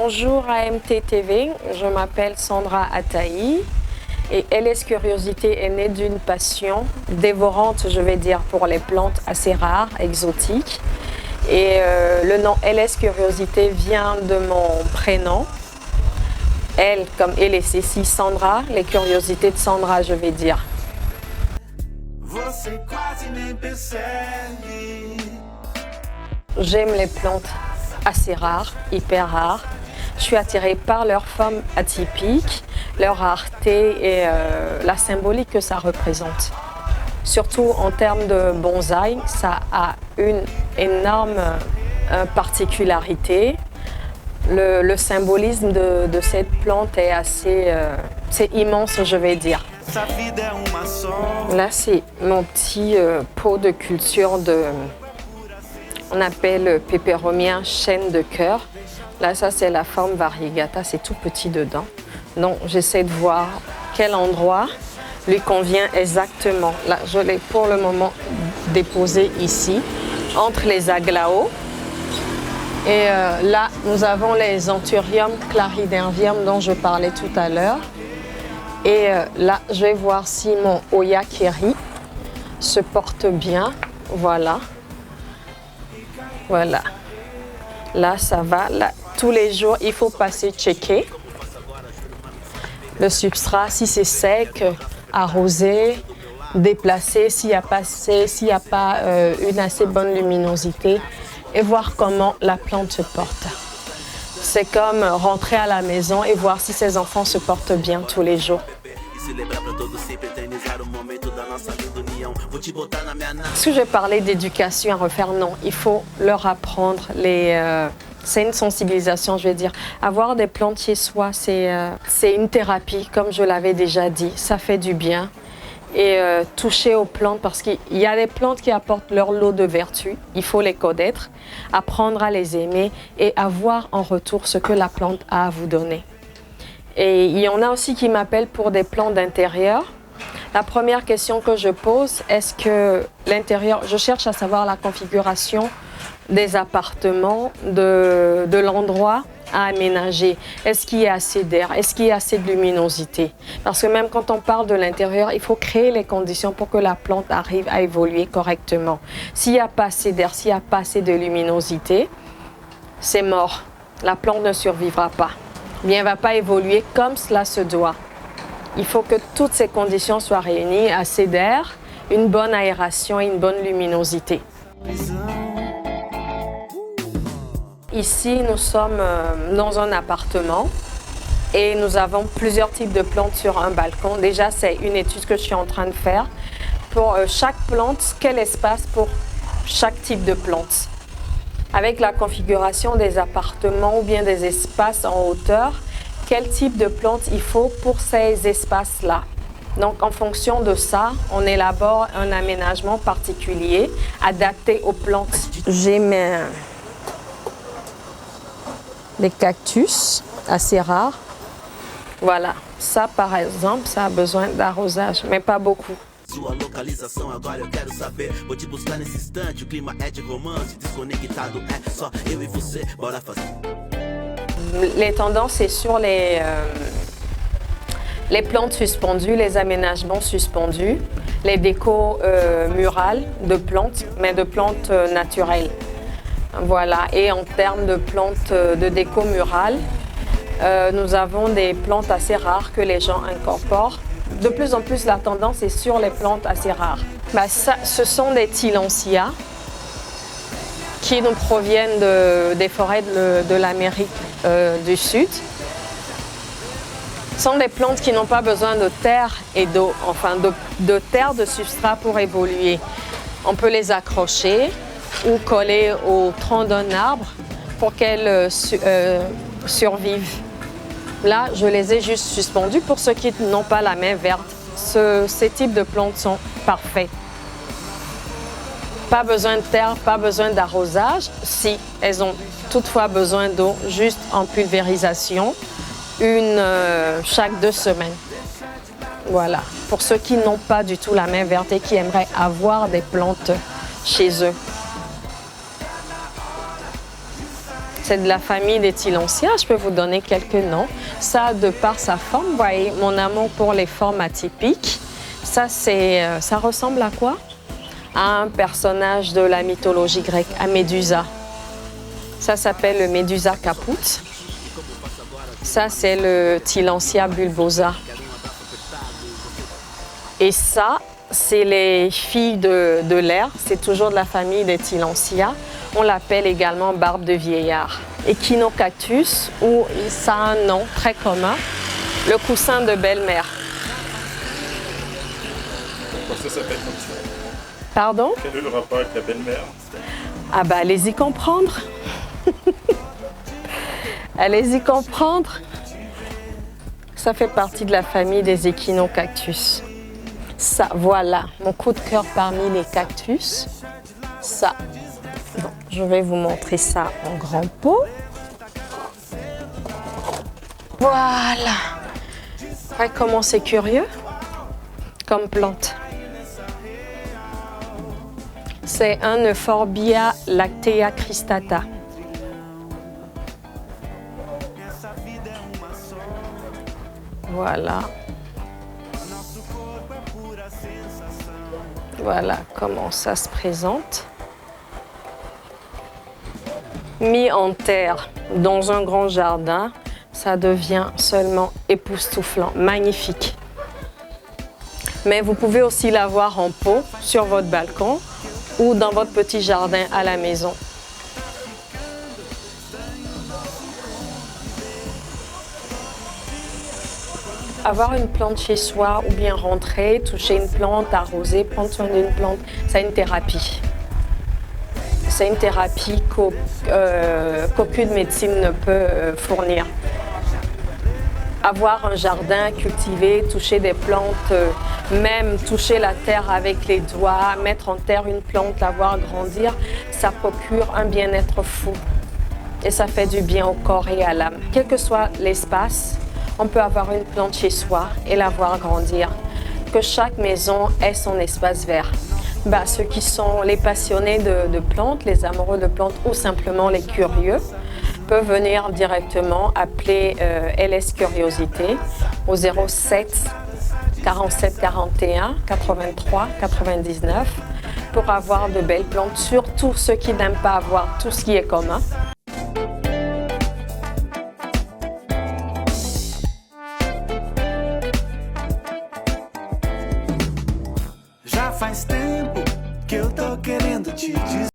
Bonjour AMT TV, je m'appelle Sandra Ataï et LS Curiosité est née d'une passion dévorante, je vais dire, pour les plantes assez rares, exotiques. Et le nom LS Curiosité vient de mon prénom. Elle comme LSC, Sandra, les curiosités de Sandra, je vais dire. J'aime les plantes assez rares, hyper rares. Je suis attirée par leur forme atypique, leur rareté et la symbolique que ça représente. Surtout en termes de bonsaï, ça a une énorme particularité. Le symbolisme de cette plante est assez c'est immense, je vais dire. Là, c'est mon petit pot de culture on appelle Peperomia chêne de cœur. Là, ça, c'est la forme variegata, c'est tout petit dedans. Donc, j'essaie de voir quel endroit lui convient exactement. Là, je l'ai pour le moment déposé ici, entre les aglaos. Et là, nous avons les Anthurium claridervium dont je parlais tout à l'heure. Et là, je vais voir si mon Oya Keri se porte bien. Voilà. Voilà. Là, ça va. Là, tous les jours, il faut passer checker le substrat, si c'est sec, arroser, déplacer, s'il n'y a pas une assez bonne luminosité et voir comment la plante se porte. C'est comme rentrer à la maison et voir si ses enfants se portent bien tous les jours. Est-ce que je parlais d'éducation à refaire? Non, il faut leur apprendre. C'est une sensibilisation, je vais dire. Avoir des plantes chez soi, c'est une thérapie, comme je l'avais déjà dit. Ça fait du bien. Et toucher aux plantes, parce qu'il y a des plantes qui apportent leur lot de vertus. Il faut les connaître, apprendre à les aimer et avoir en retour ce que la plante a à vous donner. Et il y en a aussi qui m'appellent pour des plantes d'intérieur. La première question que je pose, est-ce que l'intérieur, je cherche à savoir la configuration des appartements, de l'endroit à aménager. Est-ce qu'il y a assez d'air? Est-ce qu'il y a assez de luminosité? Parce que même quand on parle de l'intérieur, il faut créer les conditions pour que la plante arrive à évoluer correctement. S'il n'y a pas assez d'air, s'il n'y a pas assez de luminosité, c'est mort. La plante ne survivra pas. Bien, elle ne va pas évoluer comme cela se doit. Il faut que toutes ces conditions soient réunies, assez d'air, une bonne aération et une bonne luminosité. Ici, nous sommes dans un appartement et nous avons plusieurs types de plantes sur un balcon. Déjà, c'est une étude que je suis en train de faire. Pour chaque plante, quel espace pour chaque type de plante? Avec la configuration des appartements ou bien des espaces en hauteur, quel type de plante il faut pour ces espaces-là. Donc, en fonction de ça, on élabore un aménagement particulier adapté aux plantes. J'ai des cactus assez rares. Voilà, ça par exemple, ça a besoin d'arrosage, mais pas beaucoup. Sua localização agora eu quero saber. Vou te buscar nesse instante. O clima é de romance, desconectado é só eu e você. Bora fazer. Les tendances, c'est sur les plantes suspendues, les aménagements suspendus, les décos murales de plantes, mais de plantes naturelles. Voilà, et en termes de plantes de déco murale, nous avons des plantes assez rares que les gens incorporent. De plus en plus, la tendance est sur les plantes assez rares. Ce sont des Tillandsia qui nous proviennent des forêts de l'Amérique du Sud. Ce sont des plantes qui n'ont pas besoin de terre et d'eau, enfin de terre, de substrat pour évoluer. On peut les accrocher ou coller au tronc d'un arbre pour qu'elles survivent. Là, je les ai juste suspendues pour ceux qui n'ont pas la main verte. Ces types de plantes sont parfaits. Pas besoin de terre, pas besoin d'arrosage. Si, elles ont toutefois besoin d'eau, juste en pulvérisation, chaque 2 semaines. Voilà, pour ceux qui n'ont pas du tout la main verte et qui aimeraient avoir des plantes chez eux. C'est de la famille des Tillandsia. Je peux vous donner quelques noms. Ça, de par sa forme, vous voyez, mon amour pour les formes atypiques. Ça, ça ressemble à quoi? À un personnage de la mythologie grecque, à Médusa. Ça s'appelle le Médusa caput. Ça, c'est le Tillandsia bulbosa. Et ça, c'est les filles de l'air. C'est toujours de la famille des Tillandsia. On l'appelle également barbe de vieillard. Echinocactus, ou ça a un nom très commun, le coussin de belle-mère. Pourquoi ça s'appelle comme ça? Pardon? Quel est le rapport avec la belle-mère? Ah bah allez-y comprendre. Allez-y comprendre. Ça fait partie de la famille des echinocactus. Ça, voilà, mon coup de cœur parmi les cactus. Ça. Bon, je vais vous montrer ça en grand pot. Voilà. Ouais, comment c'est curieux comme plante. C'est un Euphorbia lactea cristata. Voilà. Voilà comment ça se présente. Mis en terre dans un grand jardin, ça devient seulement époustouflant, magnifique. Mais vous pouvez aussi l'avoir en pot sur votre balcon ou dans votre petit jardin à la maison. Avoir une plante chez soi ou bien rentrer, toucher une plante, arroser, prendre soin d'une plante, c'est une thérapie. C'est une thérapie qu'aucune médecine ne peut fournir. Avoir un jardin, cultiver, toucher des plantes, même toucher la terre avec les doigts, mettre en terre une plante, la voir grandir, ça procure un bien-être fou. Et ça fait du bien au corps et à l'âme. Quel que soit l'espace, on peut avoir une plante chez soi et la voir grandir. Que chaque maison ait son espace vert. Bah, ceux qui sont les passionnés de plantes, les amoureux de plantes ou simplement les curieux, peuvent venir directement appeler LS Curiosité au 07 47 41 83 99 pour avoir de belles plantes, surtout ceux qui n'aiment pas avoir tout ce qui est commun. Já faz tempo que eu tô querendo te dizer.